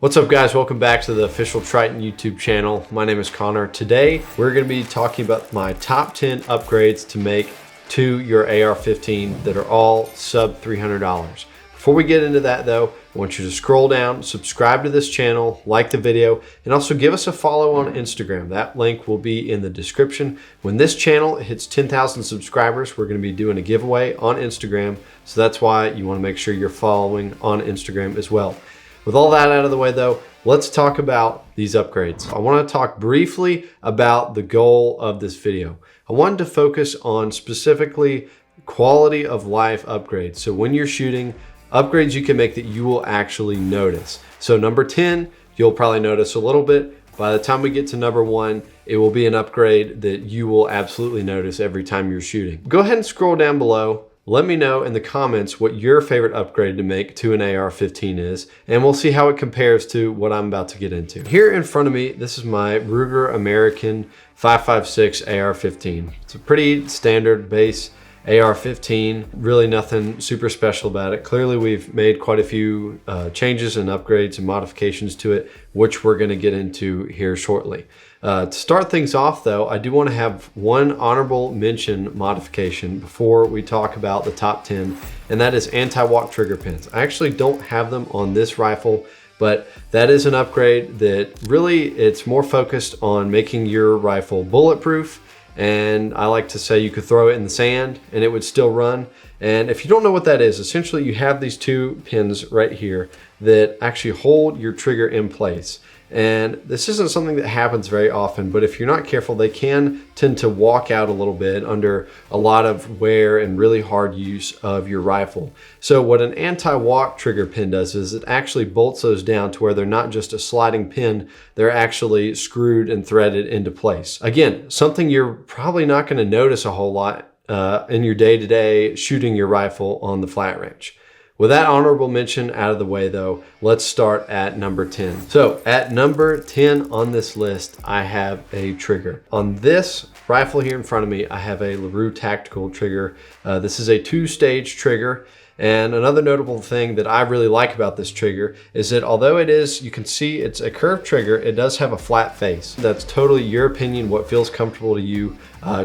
What's up guys, welcome back to the official Triton YouTube channel. My name is Connor. Today we're going to be talking about my top 10 upgrades to make to your AR-15 that are all sub $300. Before we get into that though, I want you to scroll down, subscribe to this channel, like the video, and also give us a follow on Instagram. That link will be in the description. When this channel hits 10,000 subscribers, we're going to be doing a giveaway on Instagram. So that's why you want to make sure you're following on Instagram as well. With all that out of the way though, let's talk about these upgrades. I want to talk briefly about the goal of this video. I wanted to focus on specifically quality of life upgrades. So when you're shooting, upgrades you can make that you will actually notice. So number 10, you'll probably notice a little bit. By the time we get to number 1, it will be an upgrade that you will absolutely notice every time you're shooting. Go ahead and scroll down below. Let me know in the comments what your favorite upgrade to make to an AR-15 is, and we'll see how it compares to what I'm about to get into. Here in front of me, this is my Ruger American 5.56 AR-15. It's a pretty standard base AR-15, really nothing super special about it. Clearly we've made quite a few changes and upgrades and modifications to it, which we're gonna get into here shortly. To start things off though, I do want to have one honorable mention modification before we talk about the top 10, and that is anti-walk trigger pins. I actually don't have them on this rifle, but that is an upgrade that really it's more focused on making your rifle bulletproof. And I like to say you could throw it in the sand and it would still run. And if you don't know what that is, essentially you have these two pins right here that actually hold your trigger in place. And this isn't something that happens very often, but if you're not careful, they can tend to walk out a little bit under a lot of wear and really hard use of your rifle. So what an anti-walk trigger pin does is it actually bolts those down to where they're not just a sliding pin, they're actually screwed and threaded into place. Again, something you're probably not going to notice a whole lot in your day-to-day shooting your rifle on the flat range. With that honorable mention out of the way though, let's start at number 10. So at number 10 on this list, I have a trigger. On this rifle here in front of me, I have a LaRue tactical trigger. This is a 2-stage trigger. And another notable thing that I really like about this trigger is that although it is, you can see it's a curved trigger, it does have a flat face. That's totally your opinion, what feels comfortable to you.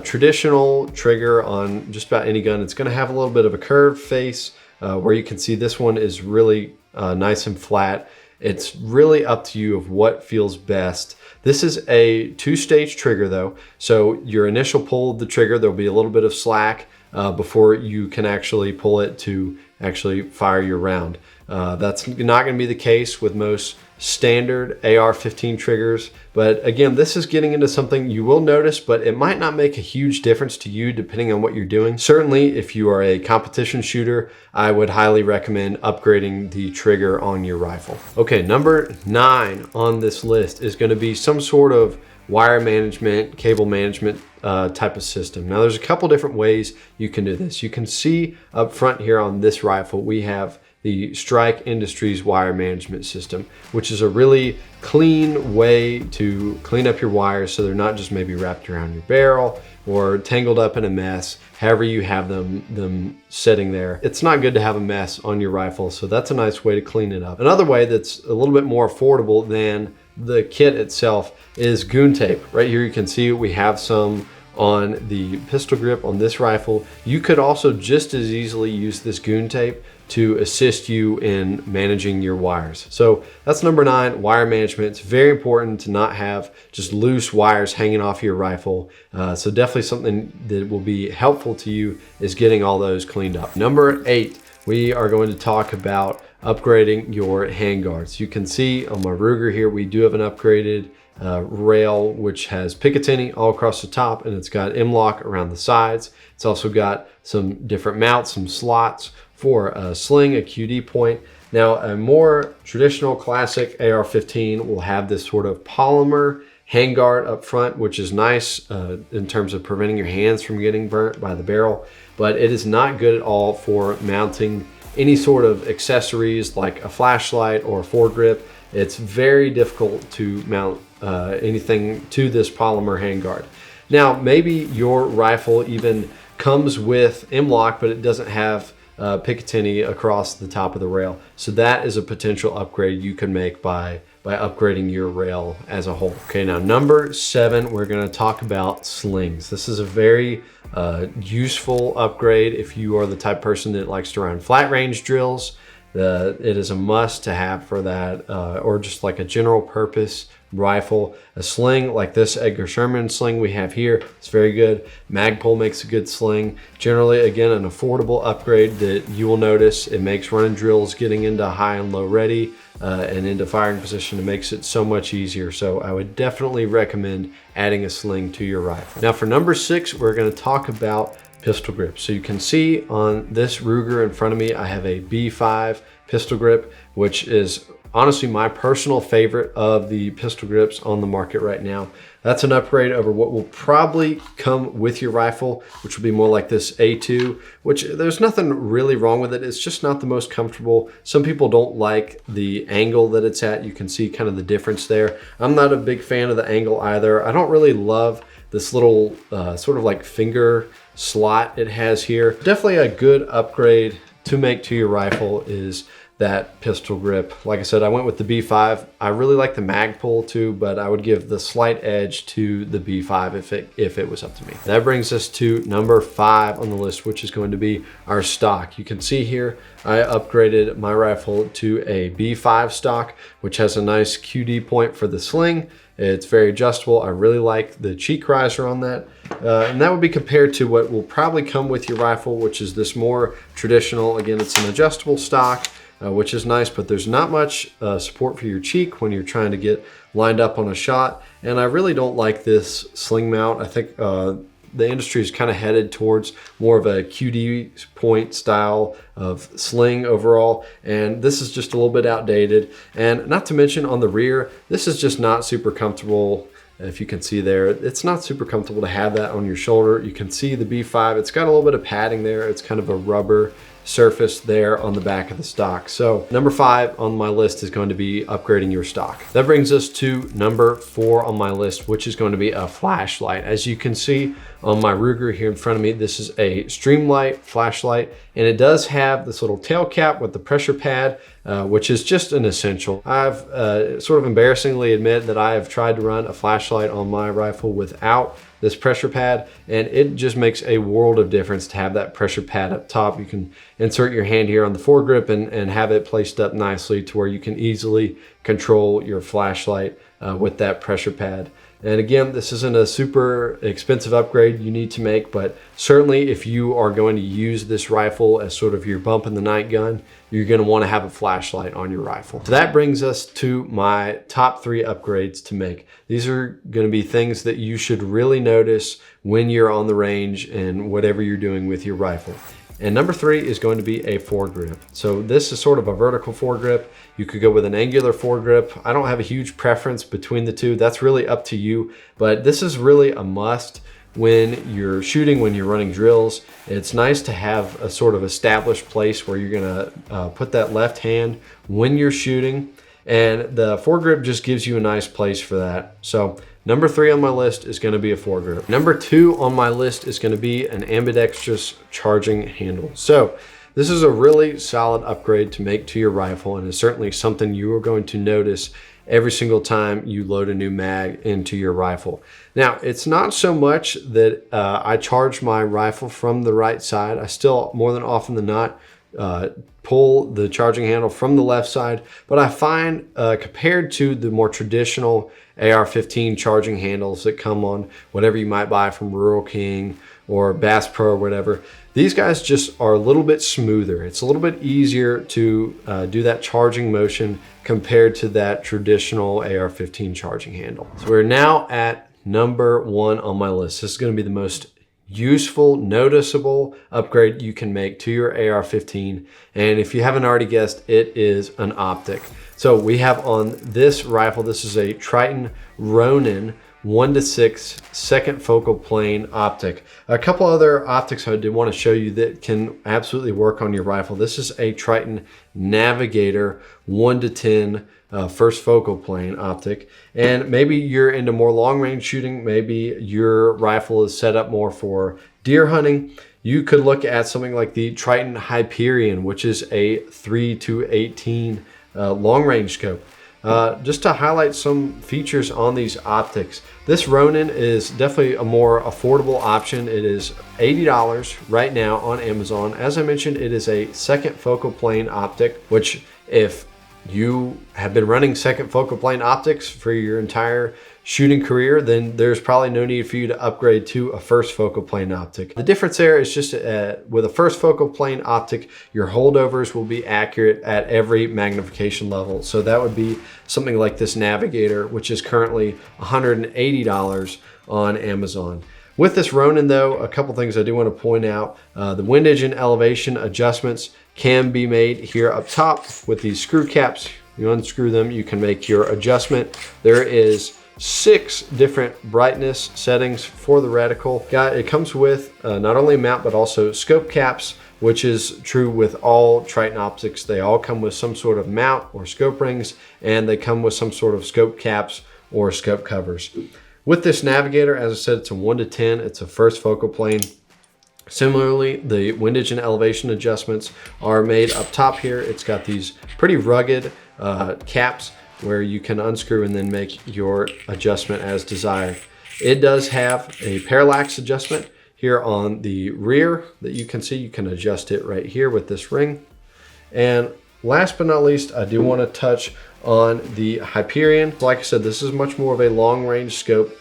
Traditional trigger on just about any gun, it's gonna have a little bit of a curved face, where you can see this one is really nice and flat. It's really up to you of what feels best. This is a 2-stage trigger though. So your initial pull of the trigger, there'll be a little bit of slack before you can actually pull it to actually fire your round. That's not gonna be the case with most standard AR-15 triggers. But again, this is getting into something you will notice, but it might not make a huge difference to you depending on what you're doing. Certainly, if you are a competition shooter, I would highly recommend upgrading the trigger on your rifle. Okay, number 9 on this list is gonna be some sort of wire management, cable management type of system. Now there's a couple different ways you can do this. You can see up front here on this rifle, we have the Strike Industries wire management system, which is a really clean way to clean up your wires so they're not just maybe wrapped around your barrel or tangled up in a mess, however you have them sitting there. It's not good to have a mess on your rifle, so that's a nice way to clean it up. Another way that's a little bit more affordable than the kit itself is goon tape. Right here you can see we have some on the pistol grip on this rifle. You could also just as easily use this goon tape to assist you in managing your wires. So that's number 9, wire management. It's very important to not have just loose wires hanging off your rifle. So definitely something that will be helpful to you is getting all those cleaned up. Number 8, we are going to talk about upgrading your handguards. You can see on my Ruger here, we do have an upgraded rail which has Picatinny all across the top, and it's got M-LOK around the sides. It's also got some different mounts, some slots for a sling, a QD point. Now a more traditional classic AR-15 will have this sort of polymer handguard up front, which is nice in terms of preventing your hands from getting burnt by the barrel, but it is not good at all for mounting any sort of accessories like a flashlight or a foregrip. It's very difficult to mount anything to this polymer handguard. Now, maybe your rifle even comes with M-LOK, but it doesn't have Picatinny across the top of the rail. So that is a potential upgrade you can make by upgrading your rail as a whole. Okay, now number 7, we're going to talk about slings. This is a very useful upgrade if you are the type of person that likes to run flat range drills. It is a must to have for that, or just like a general purpose rifle. A sling like this Edgar Sherman sling we have here, it's very good. Magpul makes a good sling. Generally, again, an affordable upgrade that you will notice. It makes running drills, getting into high and low ready, and into firing position. It makes it so much easier. So I would definitely recommend adding a sling to your rifle. Now for number 6, we're going to talk about pistol grip. So you can see on this Ruger in front of me, I have a B5 pistol grip, which is honestly my personal favorite of the pistol grips on the market right now. That's an upgrade over what will probably come with your rifle, which will be more like this A2, which there's nothing really wrong with it. It's just not the most comfortable. Some people don't like the angle that it's at. You can see kind of the difference there. I'm not a big fan of the angle either. I don't really love this little sort of like finger slot it has here. Definitely a good upgrade to make to your rifle is that pistol grip. Like I said, I went with the B5. I really like the Magpul too, but I would give the slight edge to the B5 if it was up to me. That brings us to number 5 on the list, which is going to be our stock. You can see here, I upgraded my rifle to a B5 stock, which has a nice QD point for the sling. It's very adjustable. I really like the cheek riser on that. And that would be compared to what will probably come with your rifle, which is this more traditional. Again, it's an adjustable stock, which is nice, but there's not much support for your cheek when you're trying to get lined up on a shot. And I really don't like this sling mount. I think the industry is kind of headed towards more of a QD point style of sling overall, and this is just a little bit outdated. And not to mention on the rear, this is just not super comfortable. If you can see there, it's not super comfortable to have that on your shoulder. You can see the B5, it's got a little bit of padding there. It's kind of a rubber surface there on the back of the stock. So number 5 on my list is going to be upgrading your stock. That brings us to number 4 on my list, which is going to be a flashlight. As you can see on my Ruger here in front of me, this is a Streamlight flashlight, and it does have this little tail cap with the pressure pad, which is just an essential. I've sort of embarrassingly admit that I have tried to run a flashlight on my rifle without this pressure pad, and it just makes a world of difference to have that pressure pad up top. You can insert your hand here on the foregrip and have it placed up nicely to where you can easily control your flashlight with that pressure pad. And again, this isn't a super expensive upgrade you need to make, but certainly if you are going to use this rifle as sort of your bump in the night gun, you're going to want to have a flashlight on your rifle. So that brings us to my top 3 upgrades to make. These are going to be things that you should really notice when you're on the range and whatever you're doing with your rifle. And number 3 is going to be a foregrip. So this is sort of a vertical foregrip. You could go with an angular foregrip. I don't have a huge preference between the two. That's really up to you, but this is really a must when you're shooting, when you're running drills. It's nice to have a sort of established place where you're gonna put that left hand when you're shooting, and the foregrip just gives you a nice place for that. So number 3 on my list is going to be a foregrip. Number 2 on my list is going to be an ambidextrous charging handle. So this is a really solid upgrade to make to your rifle, and is certainly something you are going to notice every single time you load a new mag into your rifle. Now, it's not so much that I charge my rifle from the right side. I still, more than often than not, pull the charging handle from the left side, but I find compared to the more traditional AR-15 charging handles that come on whatever you might buy from Rural King or Bass Pro or whatever, these guys just are a little bit smoother. It's a little bit easier to do that charging motion compared to that traditional AR-15 charging handle. So we're now at number 1 on my list. This is going to be the most useful, noticeable upgrade you can make to your AR-15. And if you haven't already guessed, it is an optic. So we have on this rifle, this is a Triton Ronin 1:6 second focal plane optic. A couple other optics I did want to show you that can absolutely work on your rifle. This is a Triton Navigator 1:10 first focal plane optic. And maybe you're into more long range shooting. Maybe your rifle is set up more for deer hunting. You could look at something like the Triton Hyperion, which is a 3-18 long range scope. Just to highlight some features on these optics, this Ronin is definitely a more affordable option. It is $80 right now on Amazon. As I mentioned, it is a second focal plane optic, which if you have been running second focal plane optics for your entire shooting career, then there's probably no need for you to upgrade to a first focal plane optic. The difference there is just with a first focal plane optic, your holdovers will be accurate at every magnification level. So that would be something like this Navigator, which is currently $180 on Amazon. With this Ronin though, a couple things I do want to point out. The windage and elevation adjustments can be made here up top with these screw caps. You unscrew them, you can make your adjustment. There is 6 different brightness settings for the reticle. It comes with not only a mount, but also scope caps, which is true with all Triton optics. They all come with some sort of mount or scope rings, and they come with some sort of scope caps or scope covers. With this Navigator, as I said, it's a 1-10. It's a first focal plane. Similarly, the windage and elevation adjustments are made up top here. It's got these pretty rugged caps where you can unscrew and then make your adjustment as desired. It does have a parallax adjustment here on the rear that you can see. You can adjust it right here with this ring. And last but not least, I do want to touch on the Hyperion. Like I said, this is much more of a long range scope.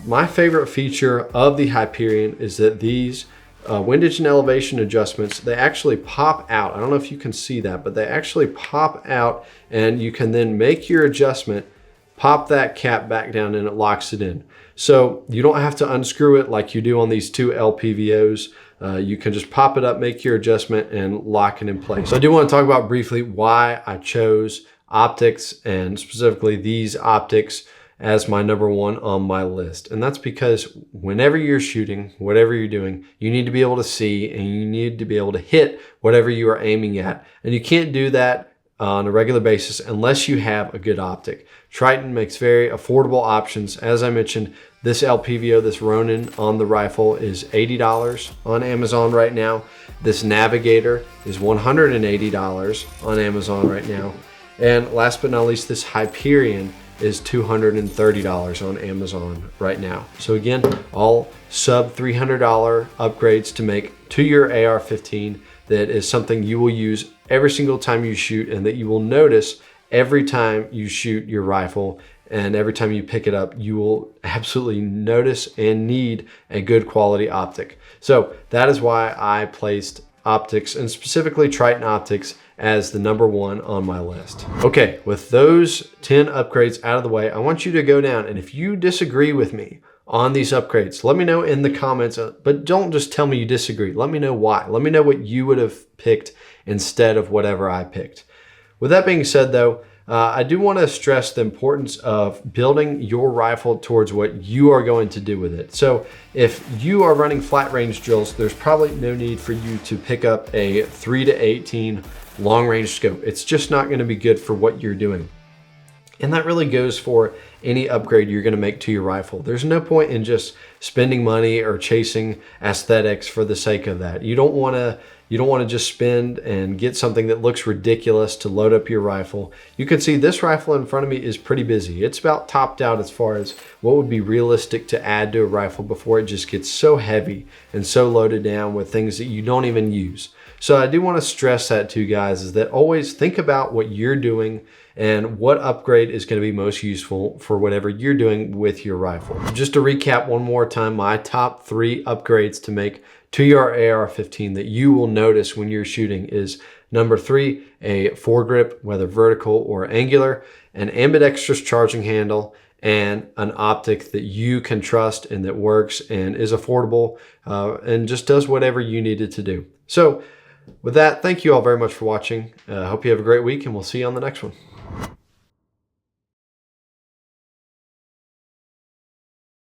My favorite feature of the Hyperion is that these windage and elevation adjustments, they actually pop out. I don't know if you can see that, but they actually pop out, and you can then make your adjustment, pop that cap back down, and it locks it in. So you don't have to unscrew it like you do on these 2 LPVOs. You can just pop it up, make your adjustment, and lock it in place. So I do want to talk about briefly why I chose optics, and specifically these optics, as my number 1 on my list. And that's because whenever you're shooting, whatever you're doing, you need to be able to see, and you need to be able to hit whatever you are aiming at. And you can't do that on a regular basis unless you have a good optic. Triton makes very affordable options. As I mentioned, this LPVO, this Ronin on the rifle, is $80 on Amazon right now. This Navigator is $180 on Amazon right now. And last but not least, this Hyperion is $230 on Amazon right now. So again, all sub $300 upgrades to make to your AR-15 that is something you will use every single time you shoot, and that you will notice every time you shoot your rifle, and every time you pick it up, you will absolutely notice and need a good quality optic. So that is why I placed optics, and specifically Triton optics, as the number 1 on my list. Okay, with those 10 upgrades out of the way, I want you to go down, and if you disagree with me on these upgrades, let me know in the comments, but don't just tell me you disagree. Let me know why. Let me know what you would have picked instead of whatever I picked. With that being said though, I do want to stress the importance of building your rifle towards what you are going to do with it. So if you are running flat range drills, there's probably no need for you to pick up a 3-18 long range scope. It's just not going to be good for what you're doing. And that really goes for any upgrade you're going to make to your rifle. There's no point in just spending money or chasing aesthetics for the sake of that. You don't want to just spend and get something that looks ridiculous to load up your rifle. You can see this rifle in front of me is pretty busy. It's about topped out as far as what would be realistic to add to a rifle before it just gets so heavy and so loaded down with things that you don't even use. So I do want to stress that to you guys, is that always think about what you're doing and what upgrade is going to be most useful for whatever you're doing with your rifle. Just to recap one more time, my top 3 upgrades to make to your AR-15 that you will notice when you're shooting is number 3, a foregrip, whether vertical or angular, an ambidextrous charging handle, and an optic that you can trust and that works and is affordable and just does whatever you need it to do. So with that, thank you all very much for watching. I hope you have a great week, and we'll see you on the next one.